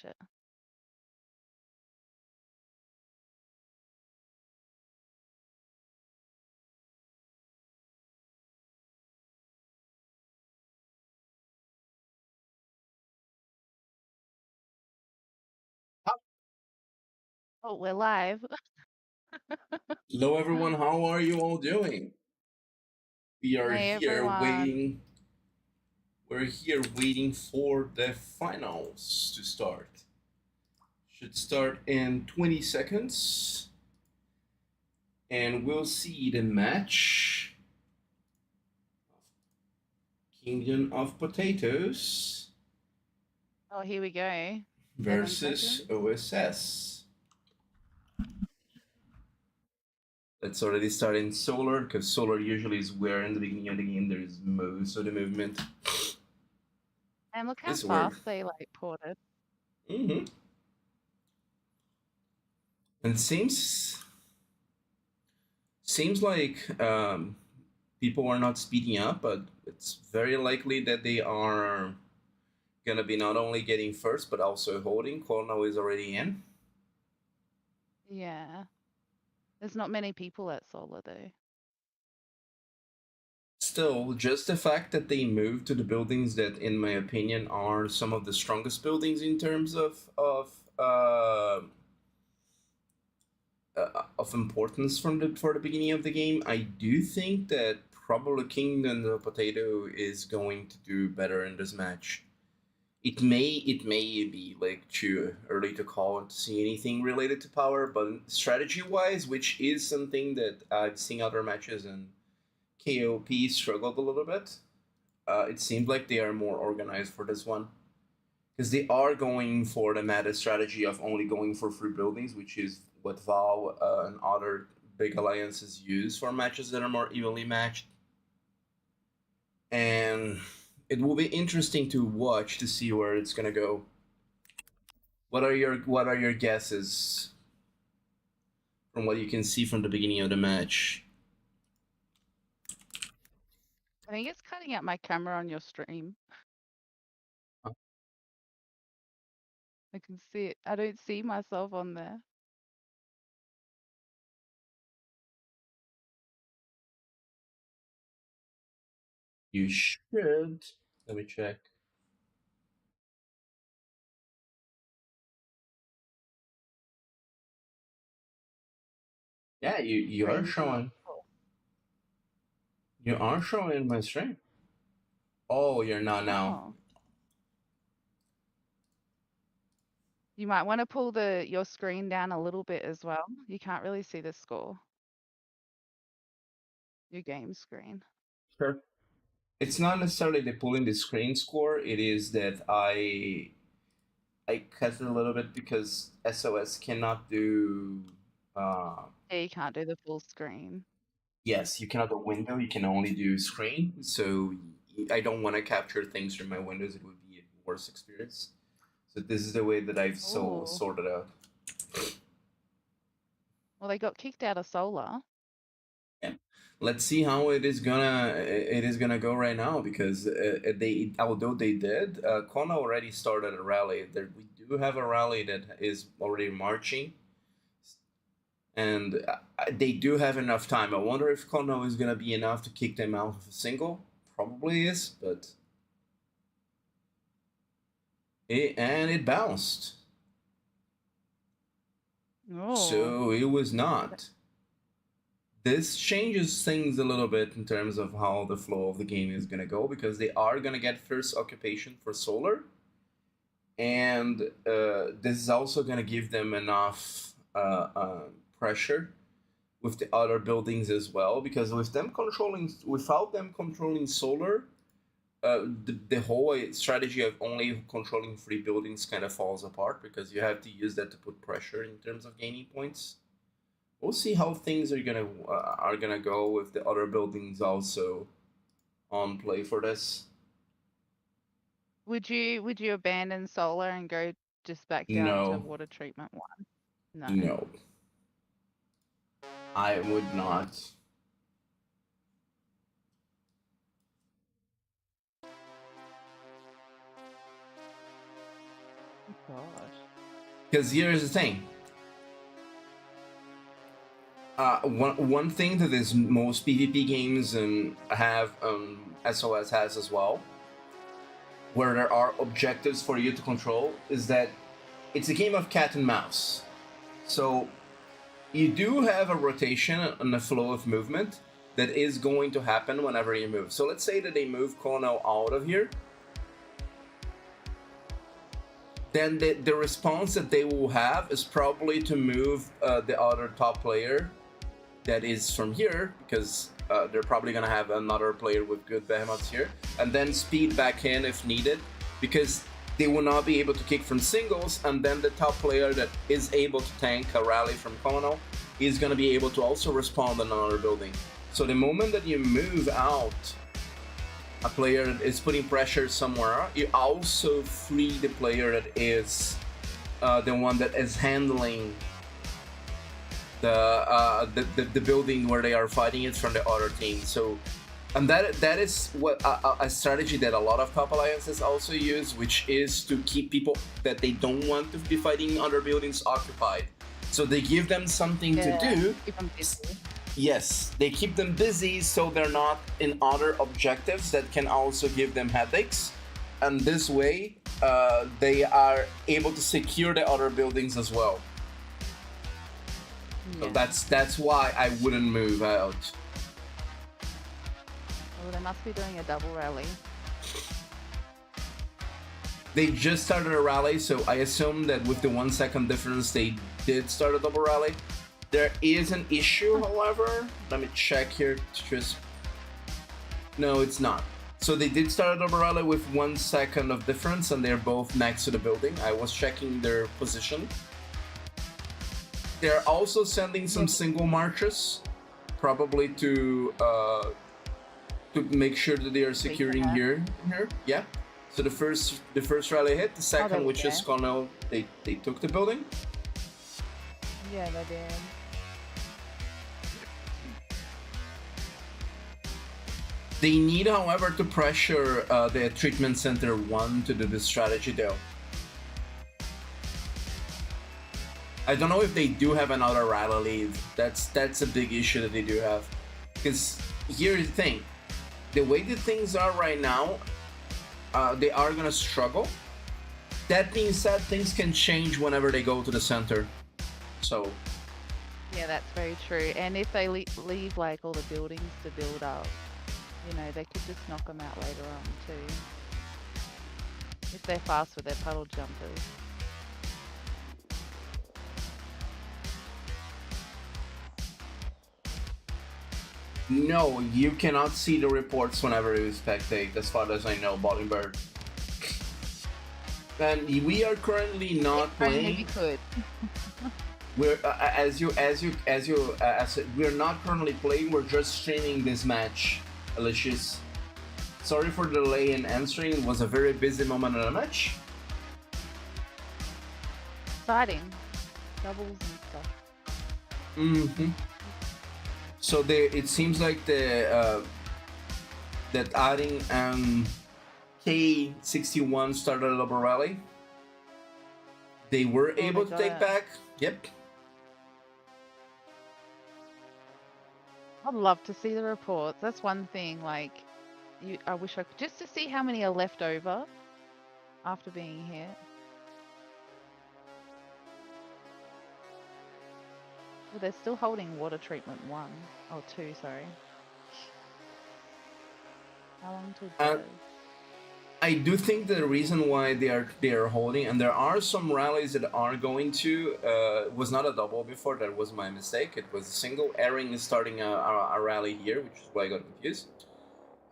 it. Oh, we're live. Hello, everyone. How are you all doing? We are Hey, here everyone. waiting. We're here waiting for the finals to start. Should start in 20 seconds, and we'll see the match. Kingdom of Potatoes Oh, here we go. 7 versus seconds. OSS. Let's already start in Solar, because Solar usually is where in the beginning of the game there's most of the movement. And look how This work. fast they like ported. Mm-hmm. And seems like people are not speeding up, but it's very likely that they are gonna be not only getting first but also holding. Cornell is already in. Yeah. There's not many people at Solar though. Still, just the fact that they moved to the buildings that, in my opinion, are some of the strongest buildings in terms of importance for the beginning of the game, I do think that probably Kingdom of Potato is going to do better in this match. It may be like too early to call and to see anything related to power, but strategy wise, which is something that I've seen other matches and KoP struggled a little bit. It seems like they are more organized for this one because they are going for the meta strategy of only going for free buildings, which is what Val and other big alliances use for matches that are more evenly matched. And it will be interesting to watch to see where it's gonna go. What are your guesses from what you can see from the beginning of the match? I think it's cutting out my camera on your stream. I can see it. I don't see myself on there. You should. Let me check. Yeah, you are Screen's showing. beautiful. You are showing my stream. Oh, you're not now. Oh. You might want to pull your screen down a little bit as well. You can't really see the score. Your game screen. Sure. It's not necessarily the pulling the screen score. It is that I cut it a little bit because SOS cannot do. Yeah, you can't do the full screen. Yes, you cannot do window. You can only do screen. So I don't want to capture things from my windows. It would be a worse experience. So this is the way that I've Oh. sorted out. Well, they got kicked out of Solar. Yeah. Let's see how it is gonna go right now because they although they did Kona already started a rally. We do have a rally that is already marching, and they do have enough time. I wonder if Kona is gonna be enough to kick them out of a single. Probably is, but it bounced, Oh. so it was not. This changes things a little bit in terms of how the flow of the game is going to go because they are going to get first occupation for solar, and this is also going to give them enough pressure with the other buildings as well because without them controlling solar, the whole strategy of only controlling three buildings kind of falls apart because you have to use that to put pressure in terms of gaining points. We'll see how things are gonna go with the other buildings also on play for this. Would you abandon Solar and go just back down to No, water treatment 1? No. no, I would not. Oh gosh. Because here's the thing. One thing that is most PvP games have SOS has as well, where there are objectives for you to control, is that it's a game of cat and mouse. So you do have a rotation and a flow of movement that is going to happen whenever you move. So let's say that they move Kono out of here. Then the response that they will have is probably to move the other top player that is from here, because they're probably going to have another player with good behemoths here, and then speed back in if needed, because they will not be able to kick from singles, and then the top player that is able to tank a rally from Kono is going to be able to also respawn in another building. So the moment that you move out a player that is putting pressure somewhere, you also free the player that is the one that is handling the building where they are fighting it from the other team. So, and that is what a strategy that a lot of top alliances also use, which is to keep people that they don't want to be fighting other buildings occupied. So they give them something to do. Keep them busy. Yes, they keep them busy so they're not in other objectives that can also give them headaches. And this way, they are able to secure the other buildings as well. So that's why I wouldn't move out. Oh, they must be doing a double rally. They just started a rally, so I assume that with the 1 second difference, they did start a double rally. There is an issue, however. Let me check here. No, it's not. So they did start a double rally with 1 second of difference, and they're both next to the building. I was checking their position. They're also sending some single marches, probably to make sure that they are securing here. Yeah. So the first rally hit. The second, which is Kono, they took the building. Yeah, they did. They need, however, to pressure the treatment center 1 to do this strategy though. I don't know if they do have another rally lead. That's a big issue that they do have. Because here's the thing. The way that things are right now, they are gonna struggle. That being said, things can change whenever they go to the center. So yeah, that's very true. And if they leave like all the buildings to build up, you know, they could just knock them out later on too. If they're fast with their puddle jumpers. No, you cannot see the reports whenever you spectate, as far as I know, Bolingbird. And we are currently not playing. Maybe could. We're we're not currently playing. We're just streaming this match, Alicious. Sorry for the delay in answering. It was a very busy moment in the match. Exciting. Doubles and stuff. Mm-hmm. So it seems like that adding K61 started a double rally. They were able to take back. Yep. I'd love to see the reports. That's one thing. Like, I wish I could, just to see how many are left over after being hit. Well, they're still holding water treatment 1 or 2. Sorry. How long till it goes? I do think the reason why they are holding, and there are some rallies that are going to, was not a double before. That was my mistake. It was a single. Airing is starting a rally here, which is why I got confused.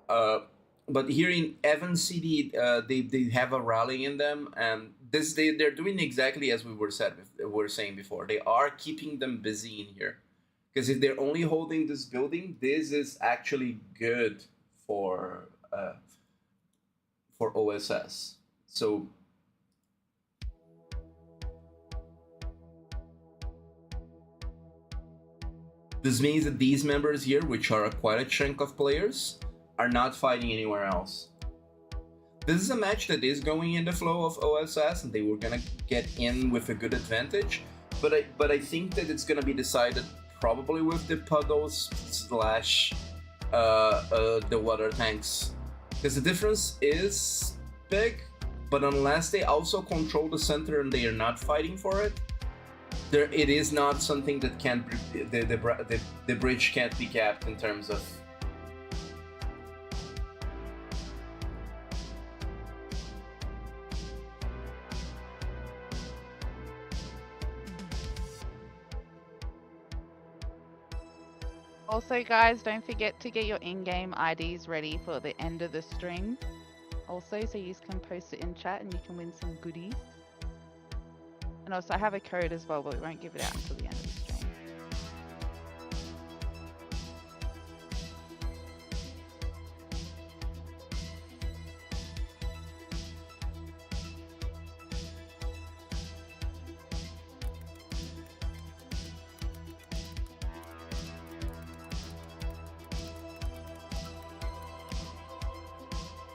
But here in Evan City, they have a rally in them, and they're doing exactly as we were saying before. They are keeping them busy in here, because if they're only holding this building, this is actually good for OSS. So this means that these members here, which are quite a chunk of players, are not fighting anywhere else. this is a match that is going in the flow of OSS, and they were gonna get in with a good advantage. But I think that it's gonna be decided probably with the puddles slash the water tanks, because the difference is big. But unless they also control the center and they are not fighting for it, it is not something that can't the bridge can't be capped in terms of. Also, guys, don't forget to get your in-game IDs ready for the end of the stream. Also, so you can post it in chat and you can win some goodies. And also, I have a code as well, but we won't give it out until the end of the stream.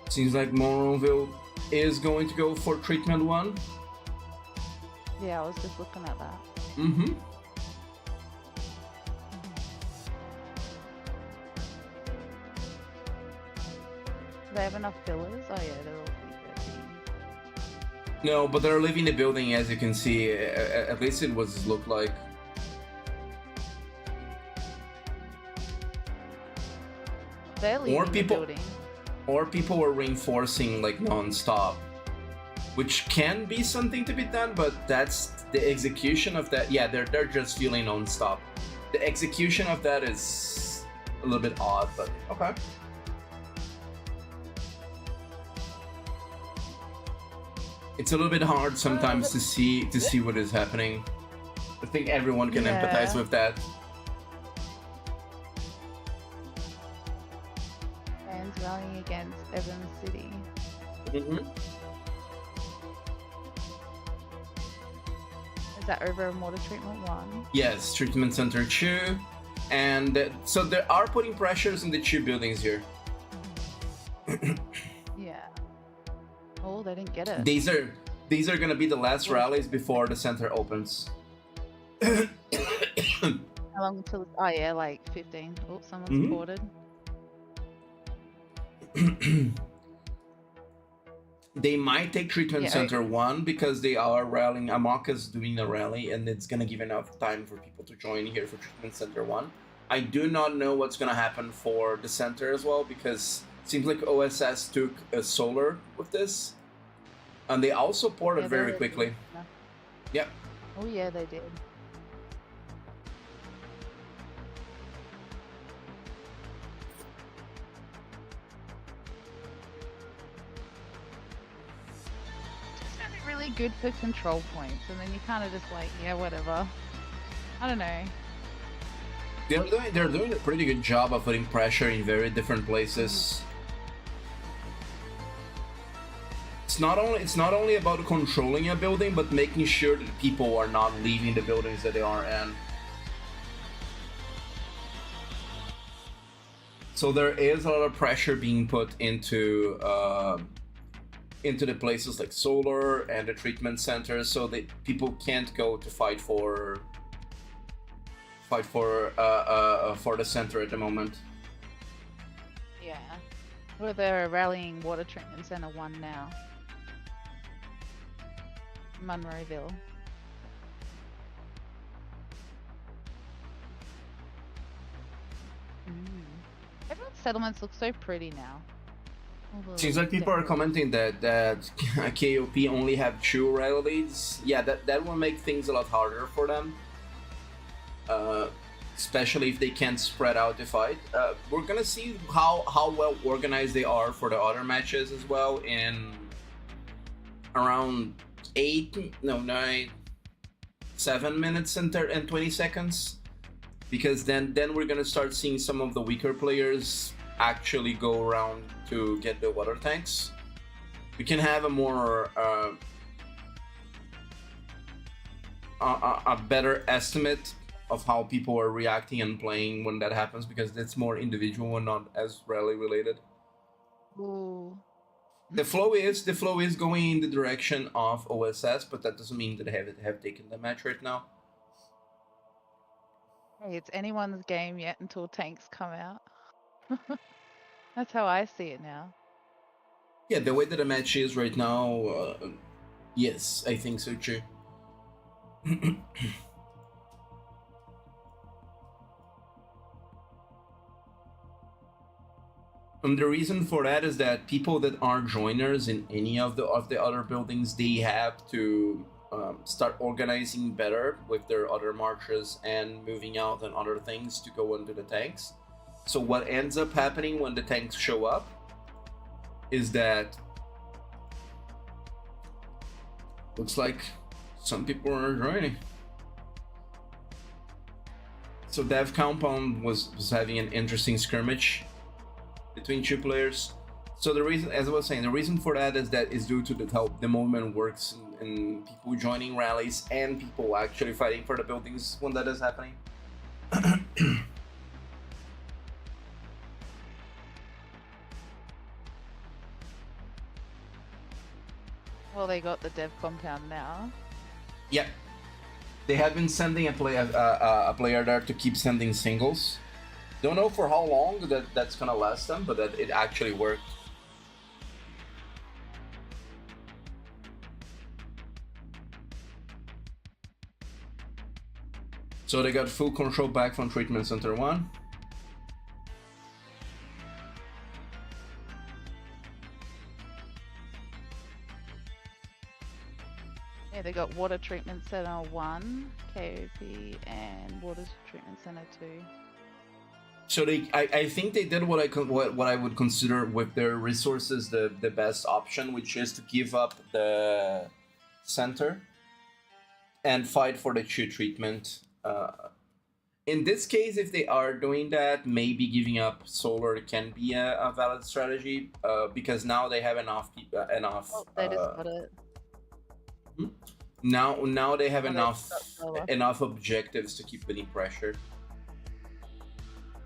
Seems like Moronville is going to go for treatment 1. Yeah, I was just looking at that. Mm-hmm. Do they have enough fillers? Oh yeah, they're all P13. No, but they're leaving the building, as you can see. At least it was look like. They're leaving the building. Or people were reinforcing like non-stop, which can be something to be done, but that's the execution of that. Yeah, they're just feeling non-stop. The execution of that is a little bit odd, but okay. It's a little bit hard sometimes to see what is happening. I think everyone can empathize with that. Rallying against Evans City. Mm-hmm. Is that over in water treatment 1? Yes, treatment center 2, and so they are putting pressures in the 2 buildings here. Yeah. Oh, they didn't get it. These are gonna be the last rallies before the center opens. How long until? Oh yeah, like 15. Oh, someone's boarded. They might take treatment center 1 because they are rallying. Amaka's doing a rally, and it's gonna give enough time for people to join here for treatment center 1. I do not know what's gonna happen for the center as well, because it seems like OSS took a solar with this, and they also ported very quickly. Yeah. Oh yeah, they did. Really good for control points, and then you kind of just like, yeah, whatever. I don't know. They're doing a pretty good job of putting pressure in very different places. It's not only about controlling a building, but making sure that people are not leaving the buildings that they are in. So there is a lot of pressure being put into the places like solar and the treatment centers, so that people can't go to fight for the center at the moment. Yeah. Well, they're rallying water treatment center 1 now. Monroeville. Everyone's settlements look so pretty now. Seems like people are commenting that KoP only have 2 rallies. Yeah, that will make things a lot harder for them. Especially if they can't spread out the fight. We're gonna see how well organized they are for the other matches as well in around 7 minutes and 20 seconds. Because then we're gonna start seeing some of the weaker players actually go around to get the water tanks. We can have a more a better estimate of how people are reacting and playing when that happens, because it's more individual and not as rally related. Ooh. The flow is going in the direction of OSS, but that doesn't mean that they have taken the match right now. Hey, it's anyone's game yet until tanks come out. That's how I see it now. Yeah, the way that the match is right now, yes, I think so too. And the reason for that is that people that aren't joiners in any of the other buildings, they have to start organizing better with their other marches and moving out and other things to go into the tanks. So what ends up happening when the tanks show up is that looks like some people are joining. So Dev Compound was having an interesting skirmish between two players. So the reason, as I was saying, the reason for that is due to how the movement works and people joining rallies and people actually fighting for the buildings when that is happening. Well, they got the dev compound now. Yeah, they have been sending a player there to keep sending singles. Don't know for how long that's gonna last them, but that it actually worked. So they got full control back from Treatment Center 1. Yeah, they got Water Treatment Center 1, KoP, and Water Treatment Center 2. So I think they did what I would consider with their resources the best option, which is to give up the center and fight for the two treatment. In this case, if they are doing that, maybe giving up solar can be a valid strategy because now they have enough. Oh, they just got it. Now they have enough objectives to keep putting pressure.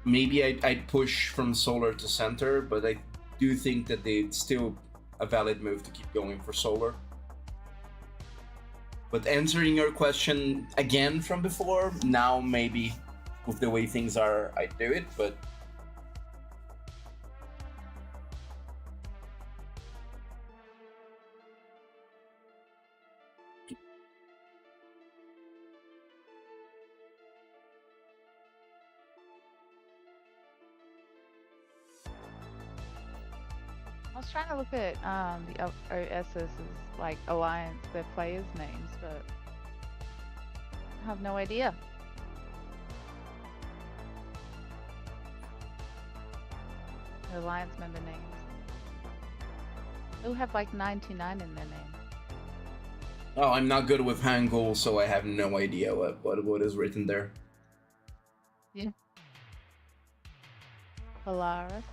Maybe I'd push from solar to center, but I do think that it's still a valid move to keep going for solar. But answering your question again from before, now maybe with the way things are, I do it, but I was trying to look at the OSS's like alliance, their players' names, but I have no idea. The alliance member names. They'll have like 99 in their name. oh, I'm not good with Hangul, so I have no idea what is written there. Yeah. Polaris.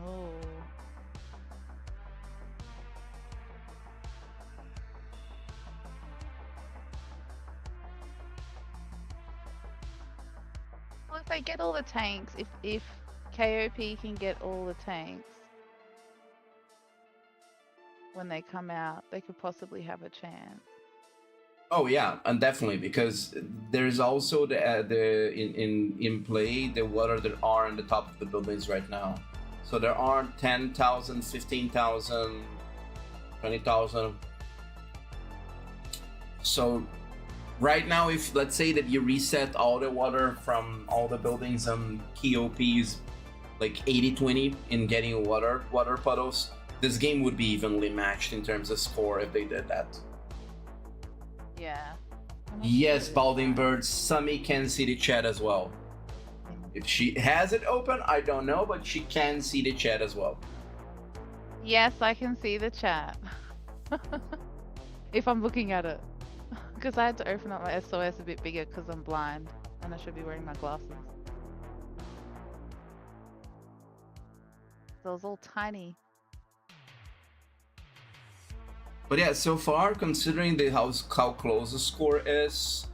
Oh. Well, if they get all the tanks, if KoP can get all the tanks when they come out, they could possibly have a chance. Oh yeah, and definitely because there's also the in play the water that are on the top of the buildings right now. So there are 10,000, 15,000, 20,000. So right now, if let's say that you reset all the water from all the buildings and KoPs like 80-20 in getting water puddles, this game would be evenly matched in terms of score if they did that. Yeah. Yes, Balding Bird, Sammy can see the chat as well. If she has it open, I don't know, but she can see the chat as well. Yes, I can see the chat. If I'm looking at it. Because I had to open up my SOS a bit bigger because I'm blind and I should be wearing my glasses. So it's all tiny. But yeah, so far, considering how close the score is,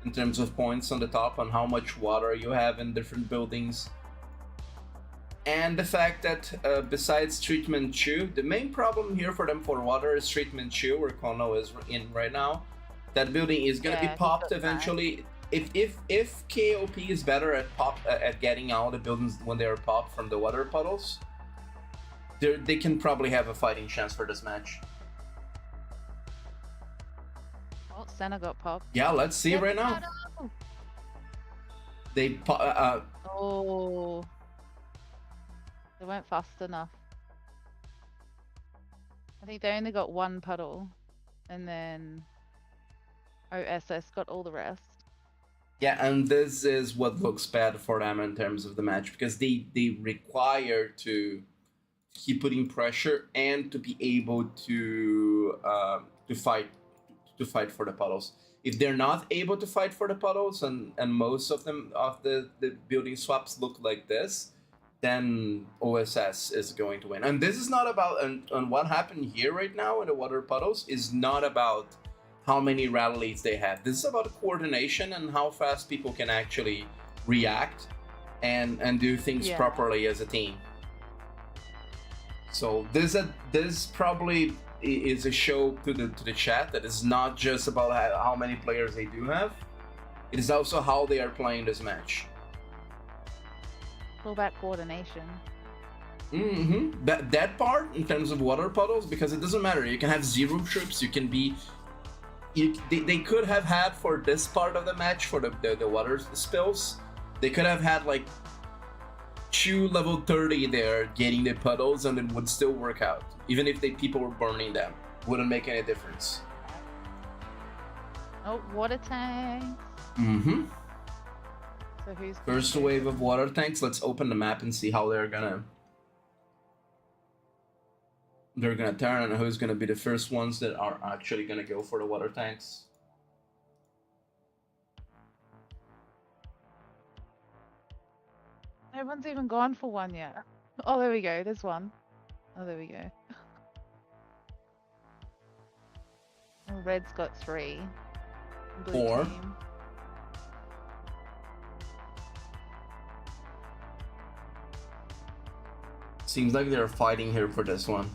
in terms of points on the top and how much water you have in different buildings. And the fact that besides treatment 2, the main problem here for them for water is treatment 2, where Kono is in right now. That building is gonna be Yeah, he's popped got eventually. If KoP is better at getting out the buildings when they are popped from the water puddles, they can probably have a fighting chance for this match. Oh, Senna got popped. Yeah, let's see Get right the now. puddle! They Oh, they weren't fast enough. I think they only got one puddle, and then OSS got all the rest. yeah, and this is what looks bad for them in terms of the match, because they require to keep putting pressure and to be able to fight for the puddles. If they're not able to fight for the puddles, and most of them of the building swaps look like this, then OSS is going to win. And this is not about and what happened here right now in the water puddles is not about how many rallies they have. This is about coordination and how fast people can actually react and do things properly as a team. So this probably is a show to the chat that is not just about how many players they do have. It is also how they are playing this match. All about coordination. That part in terms of water puddles, because it doesn't matter. You can have 0 troops. You can be. They could have had for this part of the match for the water spills. They could have had like 2 level 30 there getting the puddles, and it would still work out. Even if people were burning them, wouldn't make any difference. Oh, water tanks. So who's first wave of water tanks? Let's open the map and see how they're gonna turn, and who's gonna be the first ones that are actually gonna go for the water tanks. No one's even gone for one yet. Oh, there we go. There's one. Oh, there we go. And red's got 3. Blue 4. team. Seems like they're fighting here for this one.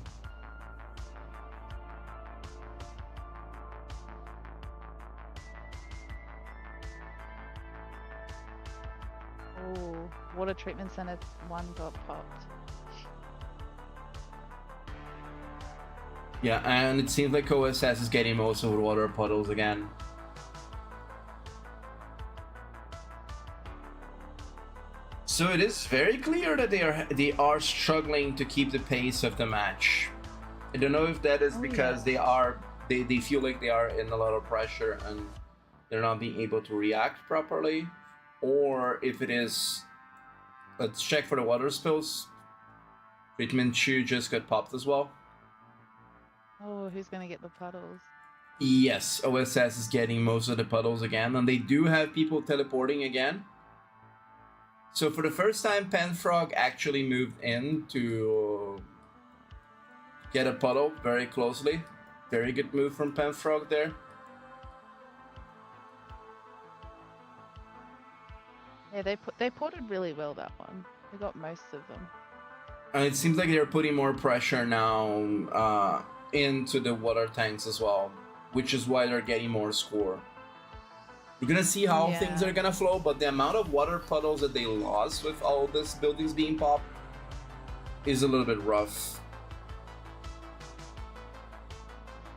Oh, water treatment center 1 got popped. Yeah, and it seems like OSS is getting most of the water puddles again. So it is very clear that they are struggling to keep the pace of the match. I don't know if that is because they feel like they are in a lot of pressure and they're not being able to react properly, or if it is. Let's check for the water spills. Treatment 2 just got popped as well. Oh, who's gonna get the puddles? Yes, OSS is getting most of the puddles again, and they do have people teleporting again. So for the first time, Penfrog actually moved in to get a puddle very closely. Very good move from Penfrog there. Yeah, they ported really well that one. They got most of them. And it seems like they're putting more pressure now into the water tanks as well, which is why they're getting more score. We're gonna see how things are gonna flow, but the amount of water puddles that they lost with all this buildings being popped is a little bit rough.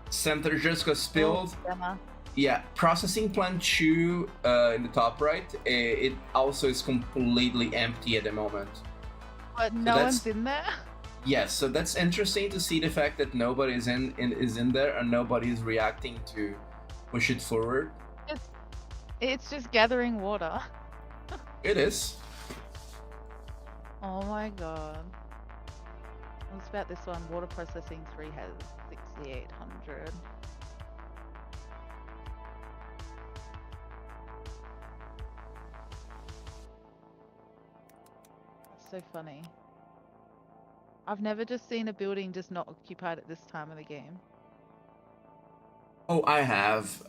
Center just got spilled. Yeah, processing plant 2 in the top right, it also is completely empty at the moment. But no one's in there? Yes, so that's interesting to see the fact that nobody is in there and nobody is reacting to push it forward. It's just gathering water. It is. Oh my god. What's about this one? Water processing 3 has 6,800. That's so funny. I've never just seen a building just not occupied at this time of the game. Oh, I have.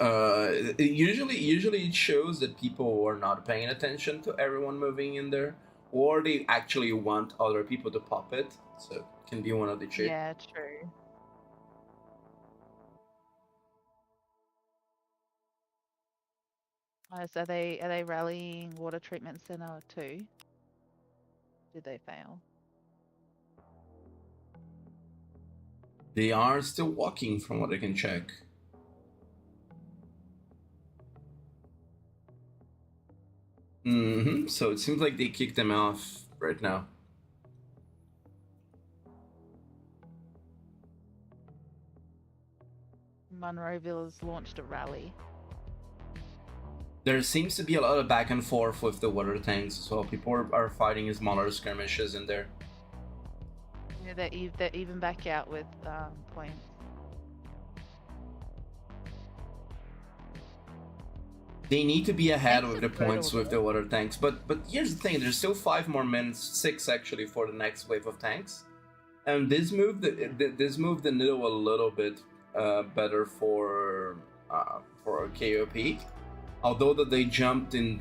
Usually it shows that people are not paying attention to everyone moving in there, or they actually want other people to pop it. So it can be one of the two. Yeah, true. So are they rallying water treatment center too? Did they fail? They are still walking, from what I can check. So it seems like they kicked them off right now. Monroeville has launched a rally. There seems to be a lot of back and forth with the water tanks as well. People are fighting smaller skirmishes in there. Yeah, they're even back out with points. They need to be ahead Tanks with are the points brutal, with the water tanks. But here's the thing: there's still 5 more minutes, 6 actually, for the next wave of tanks. And this moved the needle a little bit better for KoP. Although that they jumped in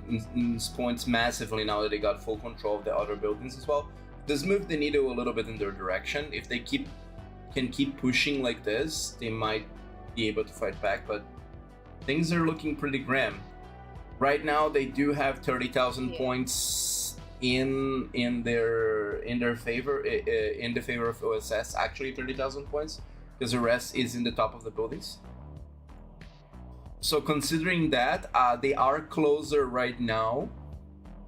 points massively now that they got full control of the other buildings as well. This moved the needle a little bit in their direction. If they can keep pushing like this, they might be able to fight back. But things are looking pretty grim. Right now, they do have 30,000 points in their favor, in the favor of OSS. Actually, 30,000 points, because the rest is in the top of the buildings. So considering that, they are closer right now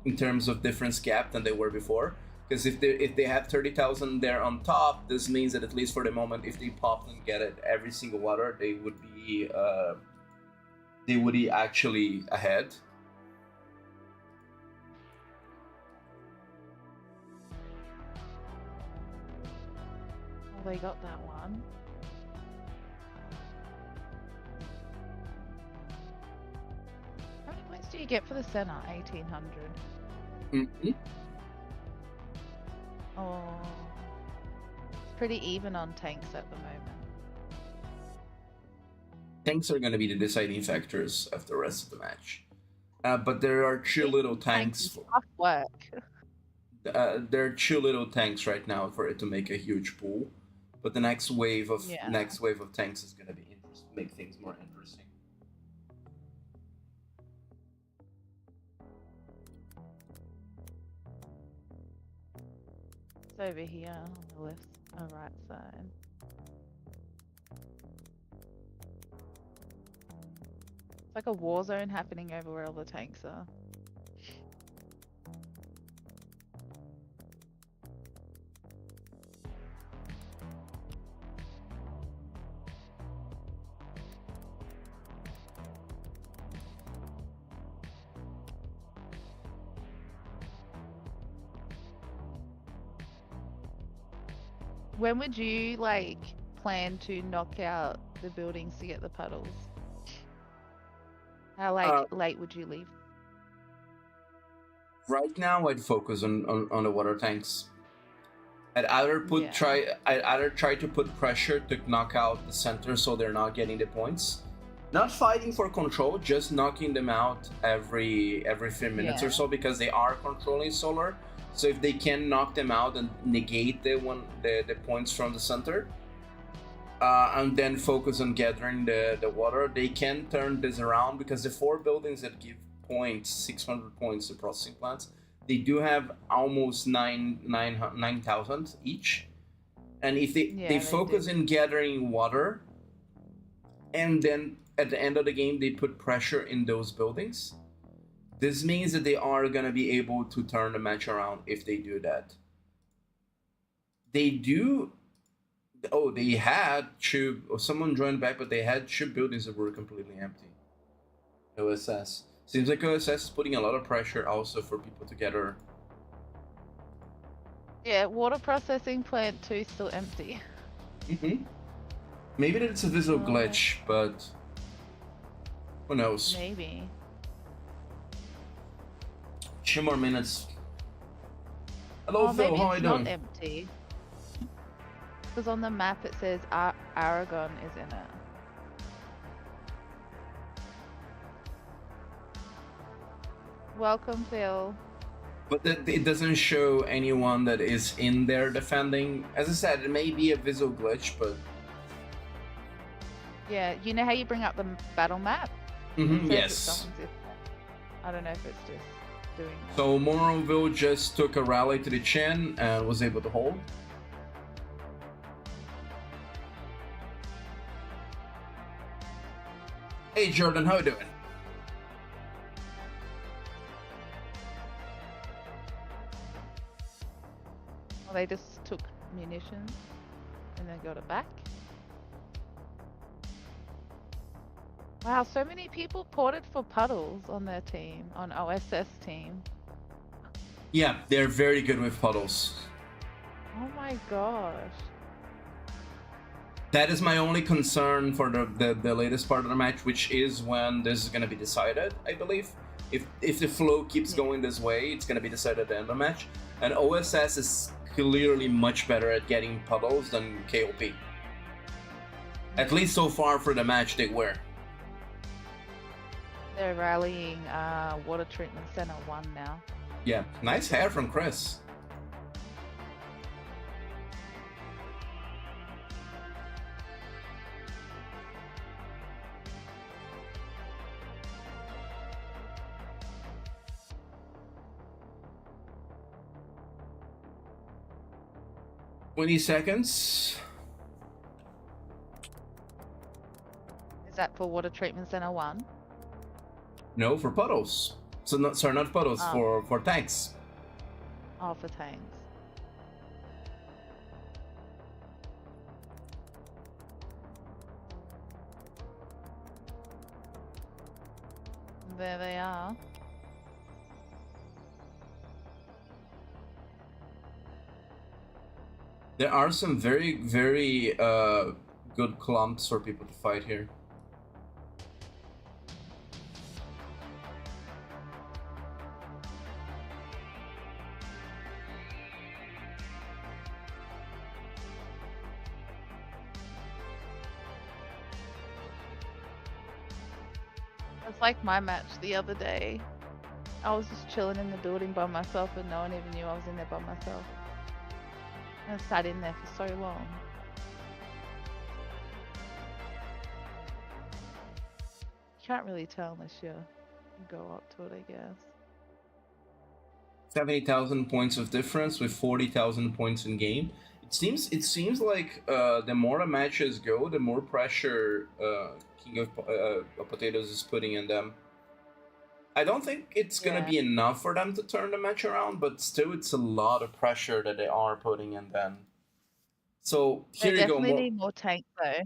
in terms of difference gap than they were before. Because if they have 30,000 there on top, this means that at least for the moment, if they popped and get it every single water, they would be actually ahead. Oh, they got that one. How many points do you get for the center? 1,800. Mm-hmm. Oh, it's pretty even on tanks at the moment. Tanks are going to be the deciding factors of the rest of the match. But there are 2 little tanks. Tough work. There are 2 little tanks right now for it to make a huge pool. But the next wave of tanks is going to be make things more interesting. It's over here on the left or right side. It's like a war zone happening over where all the tanks are. When would you plan to knock out the buildings to get the puddles? How late would you leave? Right now, I'd focus on the water tanks. I'd either try to put pressure to knock out the center so they're not getting the points. Not fighting for control, just knocking them out every few minutes or so, because they are controlling solar. So if they can knock them out and negate the points from the center, and then focus on gathering the water, they can turn this around, because the 4 buildings that give points, 600 points to processing plants, they do have almost 9,000 each. And if they focus in gathering water, and then at the end of the game they put pressure in those buildings, this means that they are going to be able to turn the match around if they do that. They do... Oh, they had someone joined back, but they had 2 buildings that were completely empty. OSS. Seems like OSS is putting a lot of pressure also for people to gather. Yeah, water processing plant 2 still empty. Maybe it's a visual glitch, but who knows? Maybe. 2 more minutes. Hello, Phil. How are you doing? Maybe it's not empty. Because on the map it says Aragon is in it. Welcome, Phil. But it doesn't show anyone that is in there defending. As I said, it may be a visual glitch, but Yeah, you know how you bring up the battle map? It says that yes. someone's in there. I don't know if it's just doing that. So Moroville just took a rally to the chin and was able to hold. Hey Jordan, how you doing? Well, they just took munitions and then got it back. Wow, so many people ported for puddles on their team, on OSS team. Yeah, they're very good with puddles. Oh my gosh. That is my only concern for the latest part of the match, which is when this is going to be decided, I believe. If the flow keeps going this way, it's going to be decided at the end of the match. And OSS is clearly much better at getting puddles than KoP. At least so far for the match they were. They're rallying Water Treatment Center 1 now. Yeah, nice hair from Chris. $20. Is that for Water Treatment Center 1? No, for puddles. So not puddles, Oh. for tanks. Oh, for tanks. There they are. There are some very, very good clumps for people to fight here. It's like my match the other day. I was just chilling in the building by myself and no one even knew I was in there by myself. And I sat in there for so long. You can't really tell unless you go up to it, I guess. 70,000 points of difference with 40,000 points in game. It seems like the more the matches go, the more pressure King of Potatoes is putting in them. I don't think it's gonna be enough for them to turn the match around, but still, it's a lot of pressure that they are putting in them. So here They you go. definitely need more tank though.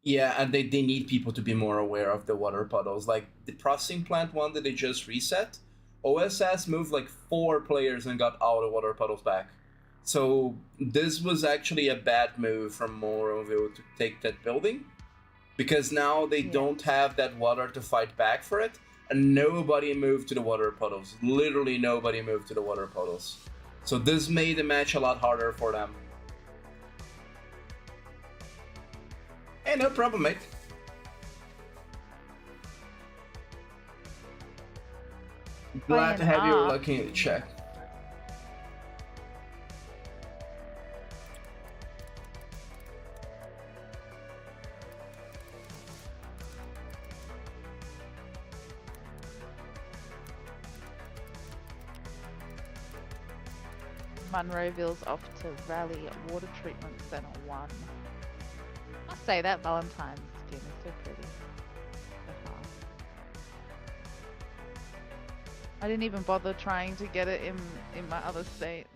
Yeah, and they need people to be more aware of the water puddles. Like the processing plant one that they just reset, OSS moved like 4 players and got all the water puddles back. So this was actually a bad move from Moroville to take that building, because now they don't have that water to fight back for it, and nobody moved to the water puddles. Literally nobody moved to the water puddles. So this made the match a lot harder for them. Hey, no problem, mate. Glad to have you looking at the chat. Monroeville's off to rally at Water Treatment Center 1. I say that Valentine's skin is so pretty. I didn't even bother trying to get it in my other state.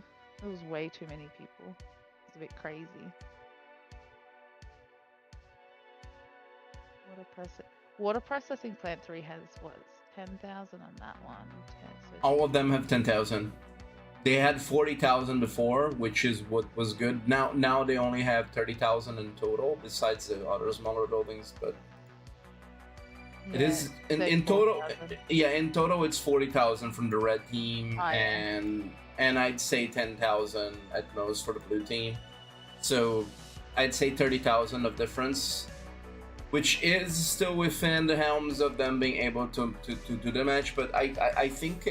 There was way too many people. It's a bit crazy. Water processing plant 3 has what? 10,000 on that one. All of them have 10,000. They had 40,000 before, which is what was good. Now they only have 30,000 in total, besides the other smaller buildings. But it is in total. Yeah, in total it's 40,000 from the red team, and I'd say 10,000 at most for the blue team. So I'd say 30,000 of difference, which is still within the helms of them being able to do the match. But I think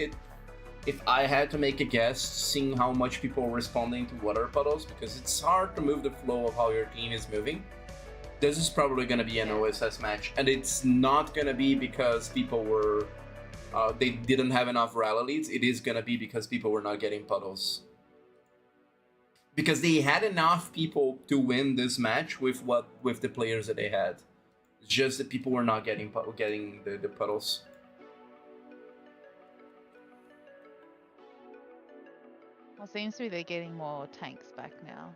if I had to make a guess, seeing how much people are responding to water puddles, because it's hard to move the flow of how your team is moving, this is probably going to be an OSS match. And it's not going to be because people were... they didn't have enough rally leads. It is going to be because people were not getting puddles. Because they had enough people to win this match with the players that they had. It's just that people were not getting the puddles. Well, seems to be they're getting more tanks back now.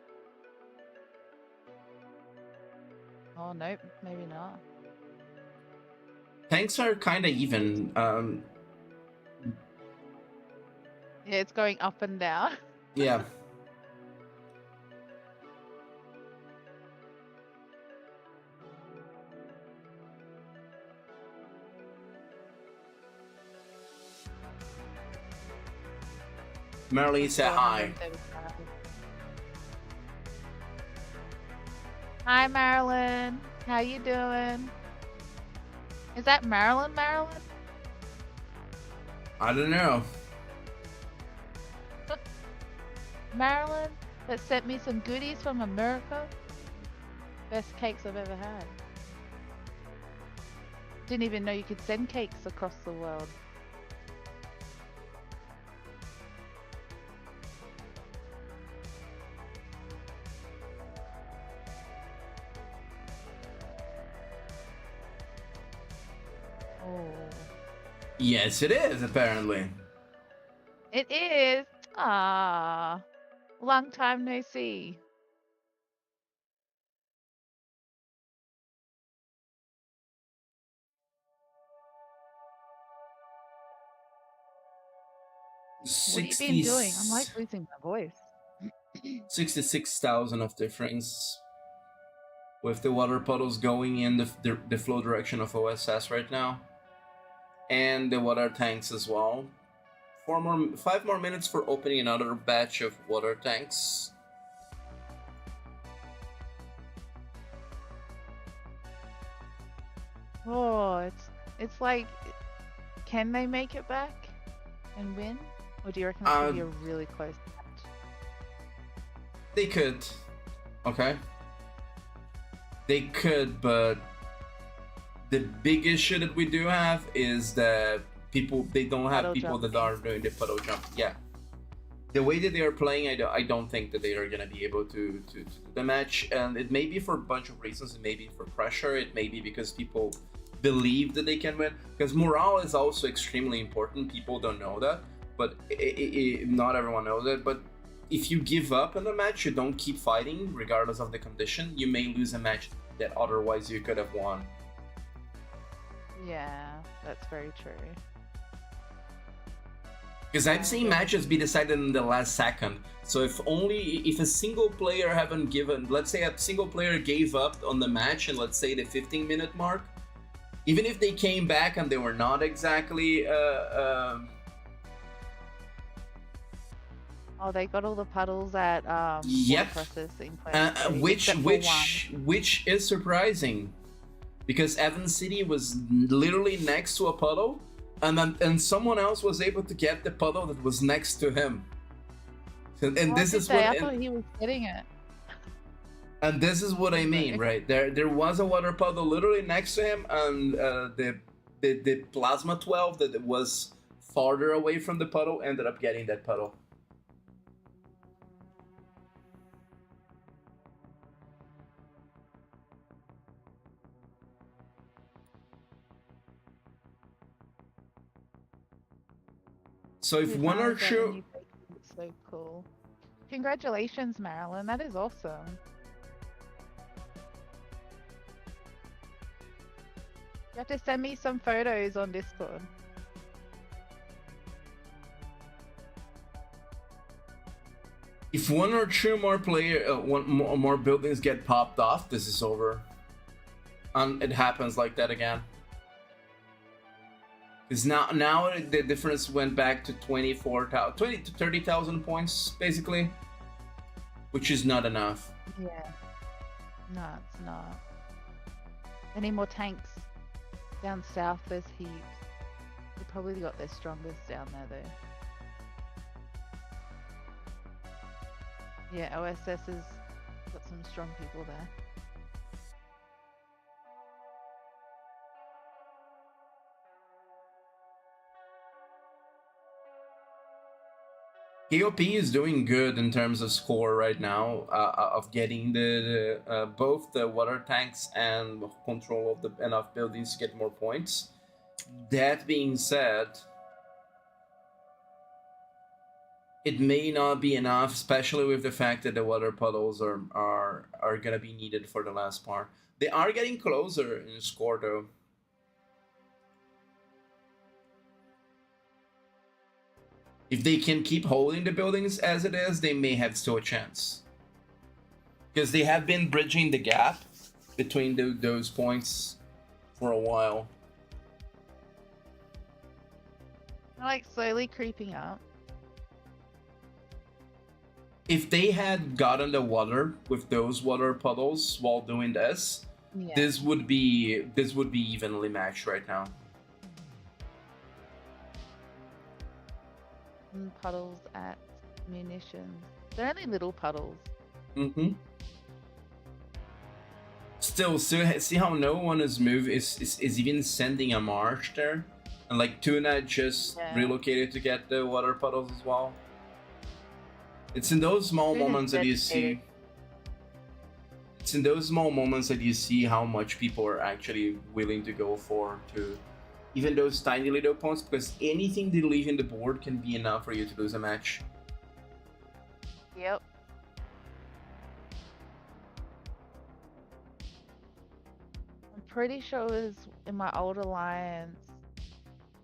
Oh, nope, maybe not. Tanks are kind of even. Yeah, it's going up and down. Yeah. Marley said hi. Hi, Marilyn. How you doing? Is that Marilyn? I don't know. Marilyn that sent me some goodies from America. Best cakes I've ever had. Didn't even know you could send cakes across the world. Yes, it is, apparently. It is. Ah, long time no see. What have you been doing? I'm like losing my voice. 66,000 of difference with the water puddles going in the flow direction of OSS right now, and the water tanks as well. 5 more minutes for opening another batch of water tanks. Oh, it's like, can they make it back and win, or do you reckon it's gonna be a really close match? They could. Okay. They could, but the big issue that we do have is that they don't have people that are doing the puddle jump. Yeah. The way that they are playing, I don't think that they are going to be able to do the match. And it may be for a bunch of reasons. It may be for pressure. It may be because people believe that they can win. Because morale is also extremely important. People don't know that. But not everyone knows that. But if you give up in the match, you don't keep fighting, regardless of the condition, you may lose a match that otherwise you could have won. Yeah, that's very true. Because I've seen matches be decided in the last second. So if a single player haven't given, let's say a single player gave up on the match and let's say the 15-minute mark, even if they came back and they were not exactly oh, they got all the puddles at yep. processing which is surprising, because Evans City was literally next to a puddle, and someone else was able to get the puddle that was next to him. And this is what I thought he was getting it. And this is what I mean, right? There was a water puddle literally next to him, and the plasma 12 that was farther away from the puddle ended up getting that puddle. So if one or two... So cool. Congratulations, Marilyn. That is awesome. You have to send me some photos on Discord. If one or two more more buildings get popped off, this is over. And it happens like that again. Because now the difference went back to 20 to 30,000 points, basically. Which is not enough. Yeah. No, it's not. Any more tanks? Down south, there's heaps. They probably got their strongest down there, though. Yeah, OSS has got some strong people there. KoP is doing good in terms of score right now, of getting the both the water tanks and control of the enough buildings to get more points. That being said, it may not be enough, especially with the fact that the water puddles are gonna be needed for the last part. They are getting closer in score though. If they can keep holding the buildings as it is, they may have still a chance. Because they have been bridging the gap between those points for a while. They're like slowly creeping up. If they had gotten the water with those water puddles while doing this, Yeah. this would be evenly matched right now. And puddles at munitions. They're only little puddles. Mm-hmm. Still, see how no one is even sending a march there, and like Tuna just relocated to get the water puddles as well. It's in those small moments that you see. It's in those small moments that you see how much people are actually willing to go for to even those tiny little points, because anything they leave in the board can be enough for you to lose a match. Yep. I'm pretty sure it was in my old alliance.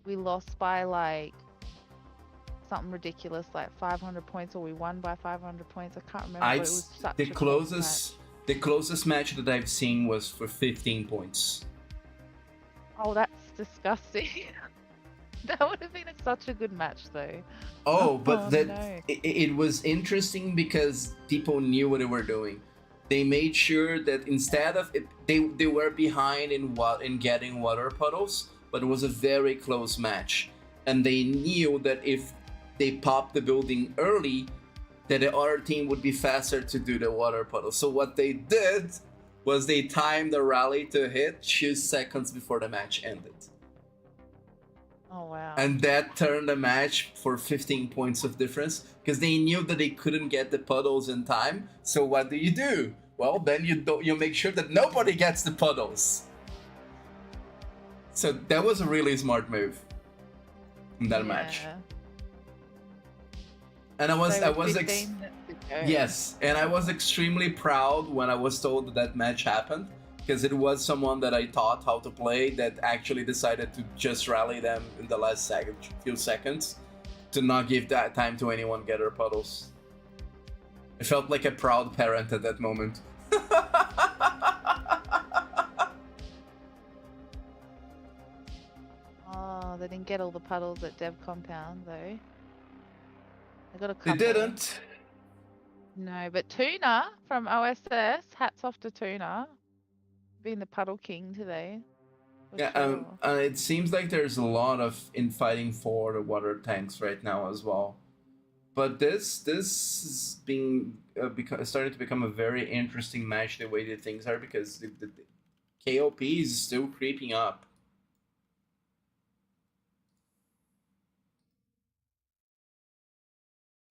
We lost by like something ridiculous, like 500 points, or we won by 500 points. I can't remember. But it was such a close match. The closest match that I've seen was for 15 points. Oh, that's disgusting. That would have been such a good match, though. Oh, but no. it was interesting because people knew what they were doing. They made sure that instead of they were behind in getting water puddles, but it was a very close match, and they knew that if they popped the building early, that the other team would be faster to do the water puddle. So what they did was they timed the rally to hit 2 seconds before the match ended. Oh, wow. And that turned the match for 15 points of difference, because they knew that they couldn't get the puddles in time. So what do? Well, then you make sure that nobody gets the puddles. So that was a really smart move in that match. And I was yes, and I was extremely proud when I was told that match happened, because it was someone that I taught how to play that actually decided to just rally them in the last few seconds to not give that time to anyone get their puddles. I felt like a proud parent at that moment. Oh, they didn't get all the puddles at Dev Compound, though. I got a couple. They didn't. No, but Tuna from OSS, hats off to Tuna, being the puddle king today. Yeah, sure. It seems like there's a lot of infighting for the water tanks right now as well. But this is being starting to become a very interesting match the way that things are, because the KoP is still creeping up.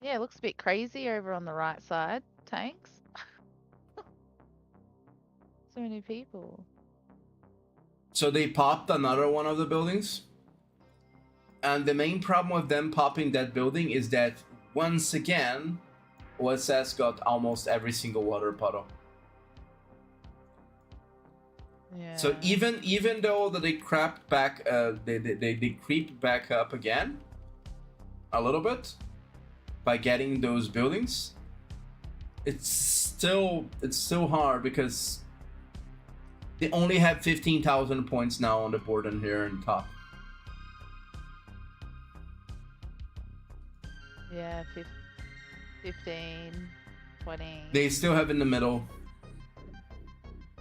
Yeah, it looks a bit crazy over on the right side. Tanks. So many people. So they popped another one of the buildings. And the main problem with them popping that building is that once again, OSS got almost every single water puddle. Yeah. So even though that they crept back, they creep back up again a little bit by getting those buildings, it's still hard, because they only have 15,000 points now on the board and here in top. Yeah, 15, 20. They still have in the middle.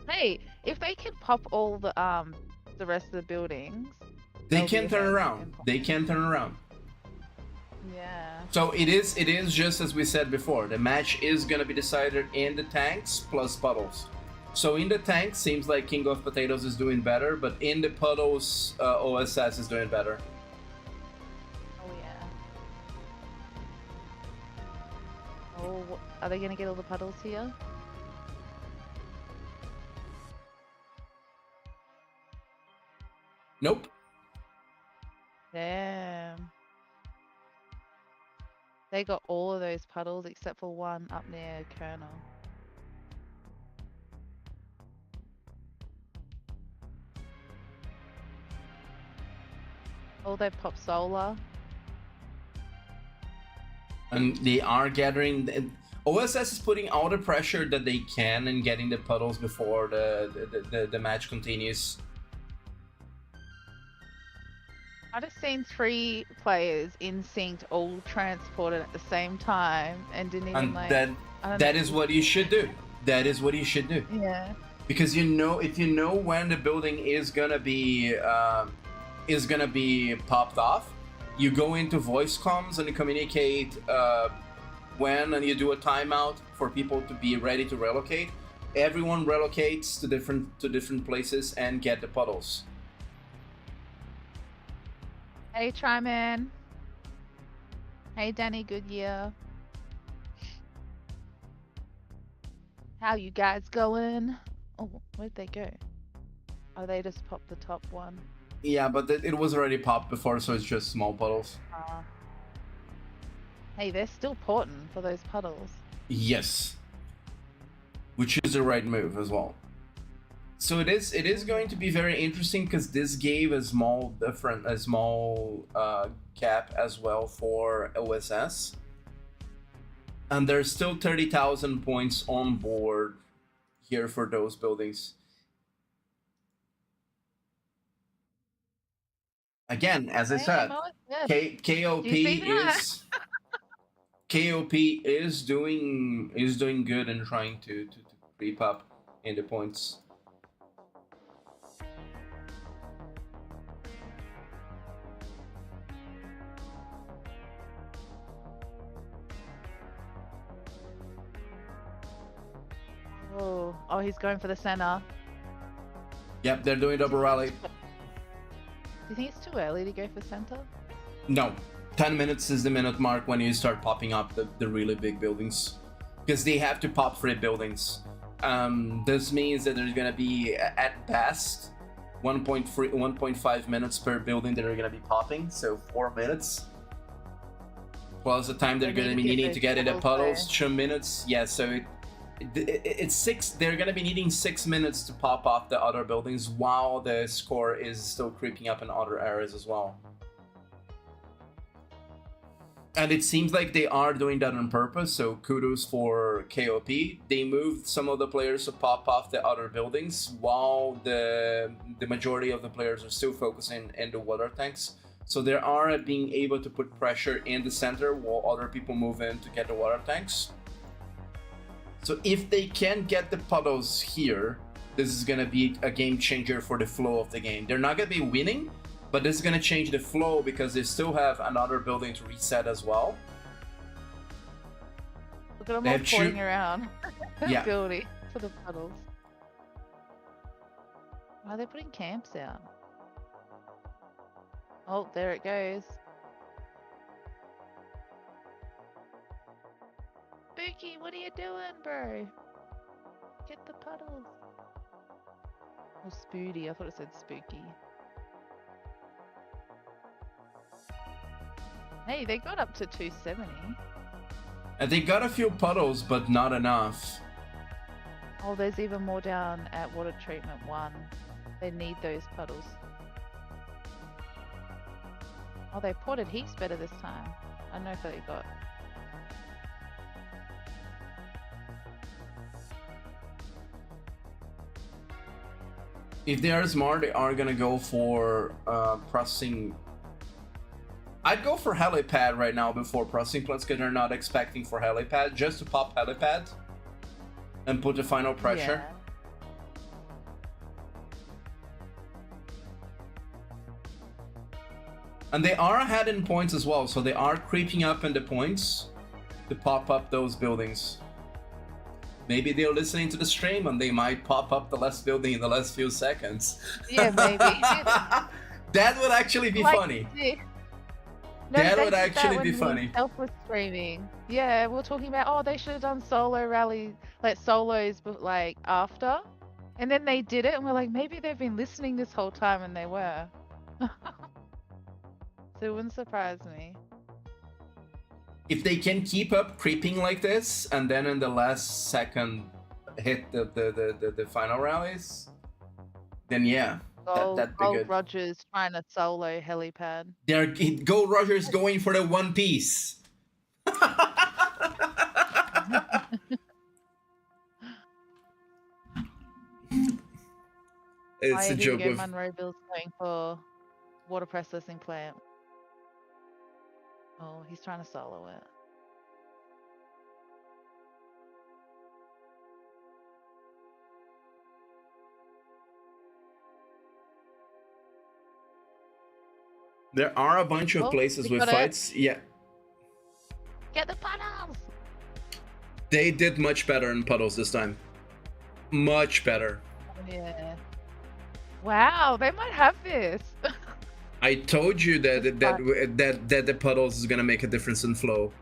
Hey, if they can pop all the rest of the buildings, They can turn around. They can turn around. Yeah. So it is just as we said before. The match is gonna be decided in the tanks plus puddles. So in the tanks, seems like King of Potatoes is doing better, but in the puddles, OSS is doing better. Oh yeah. Oh, are they gonna get all the puddles here? Nope. Damn. They got all of those puddles except for one up near Colonel. Oh, they popped solar. And they are gathering. OSS is putting all the pressure that they can and getting the puddles before the match continues. I just seen 3 players in synced all transported at the same time and didn't even And that is what you should do. That is what you should do. Yeah. Because you know, if you know when the building is gonna be popped off, you go into voice comms and you communicate when, and you do a timeout for people to be ready to relocate. Everyone relocates to different places and get the puddles. Hey, Tryman. Hey, Danny Goodyear. How you guys going? Oh, where'd they go? Oh, they just popped the top one. Yeah, but it was already popped before, so it's just small puddles. Hey, they're still porting for those puddles. Yes. Which is the right move as well. So it is going to be very interesting because this gave a small cap as well for OSS, and there's still 30,000 points on board here for those buildings. Again, as I said, KoP is KoP is doing good and trying to creep up in the points. Oh, he's going for the center. Yep, they're doing double rally. Do you think it's too early to go for center? No, 10 minutes is the minute mark when you start popping up the really big buildings, because they have to pop 3 buildings. This means that there's gonna be at best 1.5 minutes per building that are gonna be popping, so 4 minutes. Plus the time they're gonna be needing to get in the puddles, 2 minutes. Yeah, so it's 6. They're gonna be needing 6 minutes to pop off the other buildings while the score is still creeping up in other areas as well. And it seems like they are doing that on purpose, so kudos for KoP. They moved some of the players to pop off the other buildings while the majority of the players are still focusing in the water tanks. So they are being able to put pressure in the center while other people move in to get the water tanks. So if they can get the puddles here, this is going to be a game changer for the flow of the game. They're not going to be winning, but this is going to change the flow because they still have another building to reset as well. Look at them all porting around. Yeah. Building for the puddles. Why are they putting camps out? Oh, there it goes. Spooky, what are you doing, bro? Get the puddles. Oh, Spoody. I thought it said spooky. Hey, they got up to 270. And they got a few puddles, but not enough. Oh, there's even more down at water treatment 1. They need those puddles. Oh, they ported heaps better this time. I don't know if they got... If they are smart, they are gonna go for processing. I'd go for helipad right now before processing plants because they're not expecting for helipad, just to pop helipad and put the final pressure. And they are ahead in points as well, so they are creeping up in the points to pop up those buildings. Maybe they're listening to the stream and they might pop up the last building in the last few seconds. Yeah, maybe. That would actually be Like, funny. no, That they would did actually that be when funny. Self was streaming. Yeah, we were talking about, oh, they should have done solo rallies, like solos, but like after. And then they did it, and we're like, maybe they've been listening this whole time, and they were. So it wouldn't surprise me. If they can keep up creeping like this, and then in the last second hit the final rallies, then yeah, that'd be Gold good. Rogers trying to solo helipad. There, Gold Rogers going for the One Piece. It's a joke with Monroeville's going for water processing plant. Oh, he's trying to solo it. There are a bunch of places with fights. Yeah. Get the puddles! They did much better in puddles this time. Much better. Yeah. Wow, they might have this. I told you that the puddles is gonna make a difference in flow,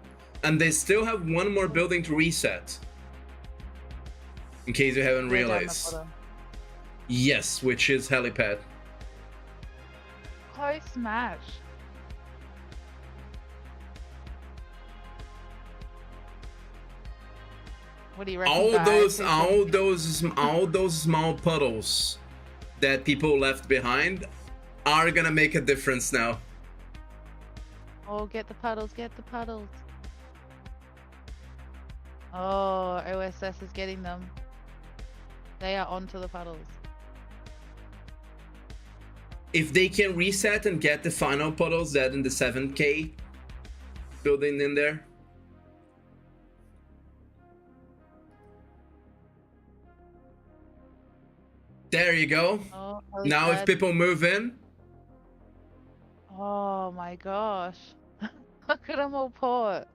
and they still have one more building to reset. In case you haven't realized. Yes, which is helipad. Close match. What do you reckon? All those small puddles that people left behind are gonna make a difference now. Oh, get the puddles, get the puddles. Oh, OSS is getting them. They are onto the puddles. If they can reset and get the final puddles that in the 7K building in there. There you go. Oh, now if people move in. Oh my gosh. Look at them all port.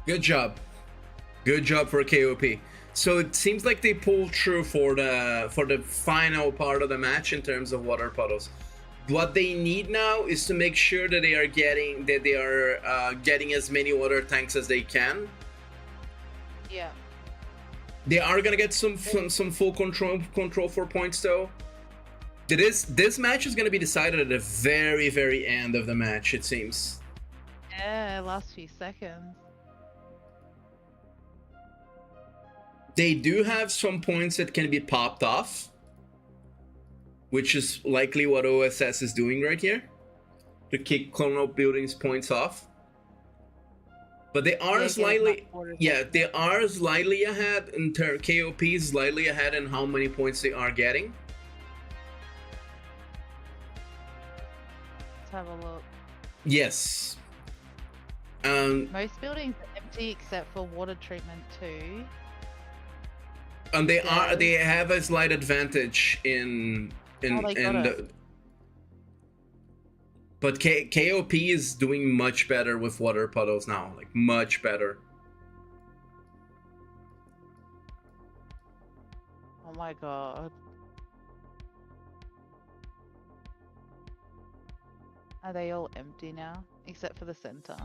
Good job. Good job for KoP. So it seems like they pulled through for the final part of the match in terms of water puddles. What they need now is to make sure that they are getting as many water tanks as they can. Yeah. They are gonna get some full control for points though. This match is gonna be decided at the very end of the match, it seems. Yeah, last few seconds. They do have some points that can be popped off, which is likely what OSS is doing right here, to kick Colonel Building's points off. But they are slightly ahead in KoP is slightly ahead in how many points they are getting. Let's have a look. Yes. Most buildings are empty except for water treatment too. And they have a slight advantage but KoP is doing much better with water puddles now, like much better. Oh my god. Are they all empty now? Except for the center.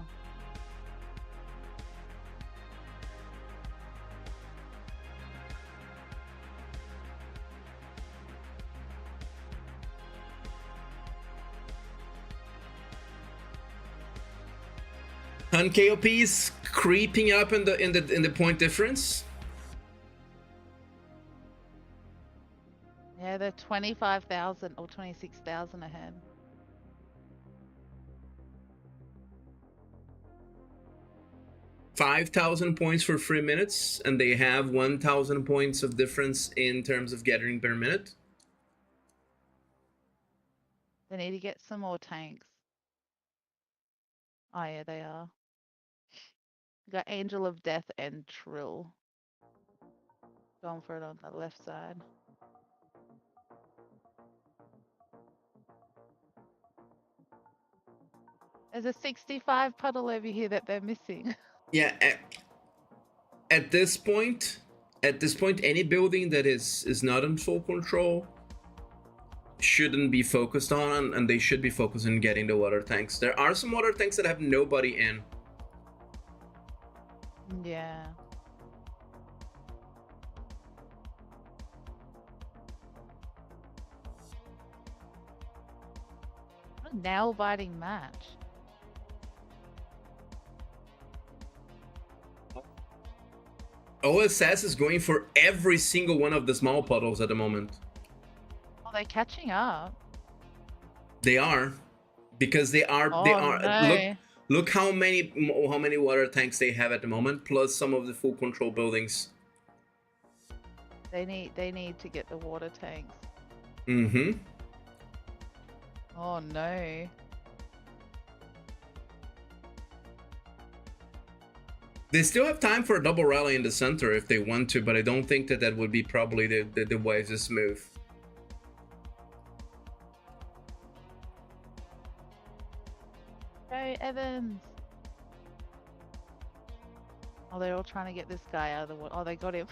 And KoP is creeping up in the point difference. Yeah, they're 25,000 or 26,000 ahead. $5,000 points for 3 minutes, and they have 1,000 points of difference in terms of gathering per minute. They need to get some more tanks. Oh yeah, they are. We got Angel of Death and Trill. Going for it on the left side. There's a 65 puddle over here that they're missing. Yeah, at this point, any building that is not in full control shouldn't be focused on, and they should be focused on getting the water tanks. There are some water tanks that have nobody in. Yeah. What a nail-biting match. OSS is going for every single one of the small puddles at the moment. Oh, they're catching up. They are, because they are. Oh, They are. no. Look how many water tanks they have at the moment, plus some of the full control buildings. They need to get the water tanks. Mm-hmm. Oh no. They still have time for a double rally in the center if they want to, but I don't think that would be probably the wisest move. Go Evans. Oh, they're all trying to get this guy out of the water. Oh, they got him.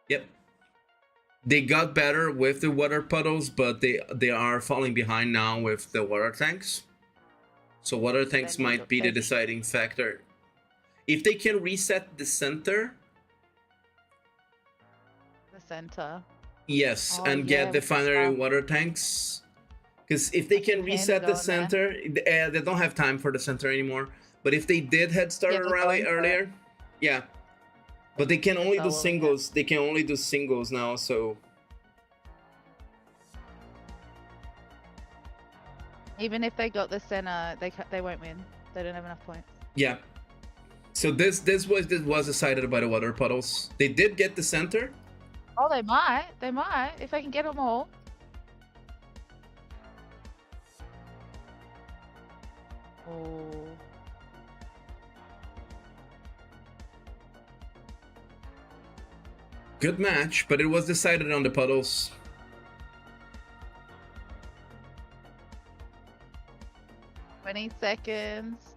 Yep. They got better with the water puddles, but they are falling behind now with the water tanks. So water tanks might be the deciding factor. If they can reset the center. The center. Yes, Oh, and yeah, get the with final the water tanks. Because if they can reset the center, they don't have time for the center anymore. But if they did had started a rally earlier, yeah. But they can only do singles. They can only do singles now, so. Even if they got the center, they won't win. They don't have enough points. Yeah. So this was decided by the water puddles. They did get the center. Oh, they might. They might if they can get them all. Oh. Good match, but it was decided on the puddles. $20 seconds.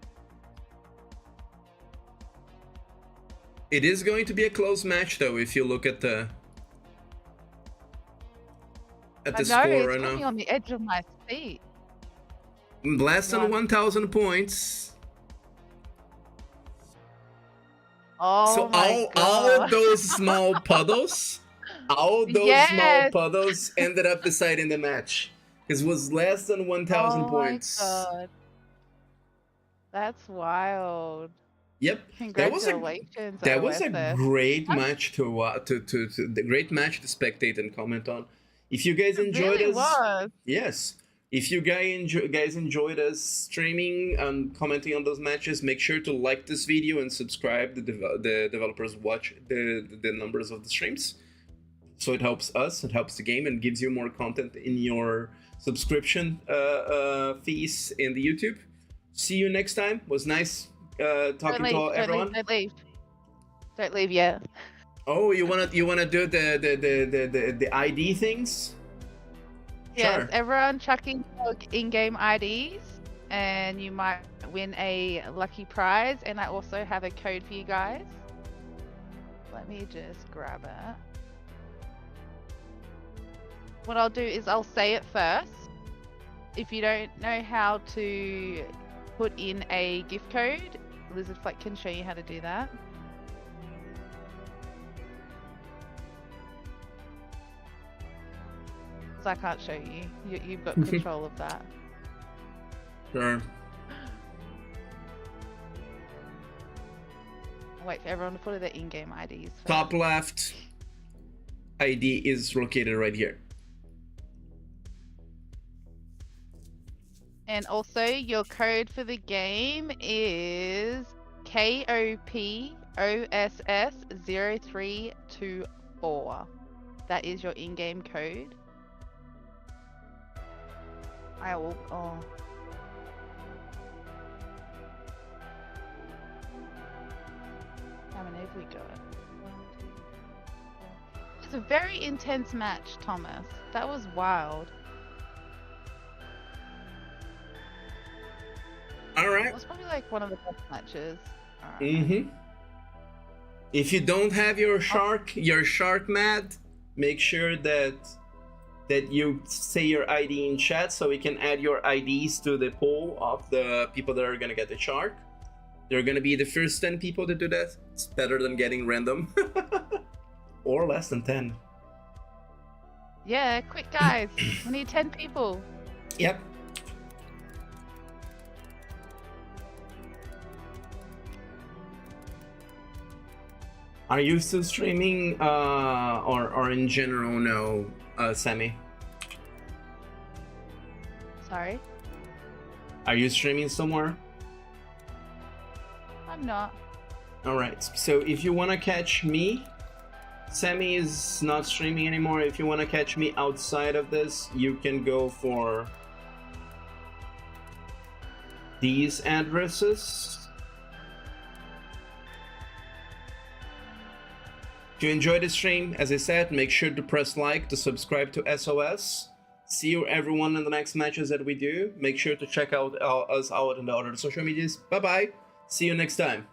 It is going to be a close match, though, if you look at the score right now. It's on the edge of my seat. Less than 1,000 points. Oh, so my all those small puddles, small puddles ended up deciding the match. Because it was less than 1,000 points. Oh my god. That's wild. Yep. Congratulations. That was a great match to the great match to spectate and comment on. If you guys enjoyed us, yes. If you guys enjoyed us streaming and commenting on those matches, make sure to like this video and subscribe. The developers watch the numbers of the streams, so it helps us, it helps the game, and gives you more content in your subscription fees in the YouTube. See you next time. It was nice talking to everyone. Don't leave yet. Oh, you wanna do the ID things? Yes, sure. Everyone chucking in-game IDs, and you might win a lucky prize. And I also have a code for you guys. Let me just grab it. What I'll do is I'll say it first. If you don't know how to put in a gift code, Lizard Fleck can show you how to do that. I can't show you. You've got control of that. Sure. I'll wait for everyone to put in their in-game IDs. First. Top left ID is located right here. And also, your code for the game is KoP OSS 0324. That is your in-game code. I will. Oh. How many have we got? 1, 2, 3, 4. was a very intense match, Thomas. That was wild. All right. It was probably like one of the best matches. Mm-hmm. If you don't have your shark mat, make sure that you say your ID in chat so we can add your IDs to the poll of the people that are gonna get the shark. They're gonna be the first 10 people to do that. It's better than getting random. Or less than 10. Yeah, quick guys. We need 10 people. Yep. Are you still streaming, or in general, no, Sammy? Sorry? Are you streaming somewhere? I'm not. Alright, so if you want to catch me, Sammy is not streaming anymore. If you want to catch me outside of this, you can go for these addresses. If you enjoyed the stream, as I said, make sure to press like, to subscribe to SOS. See you everyone in the next matches that we do. Make sure to check out us out on the other social medias. Bye bye. See you next time.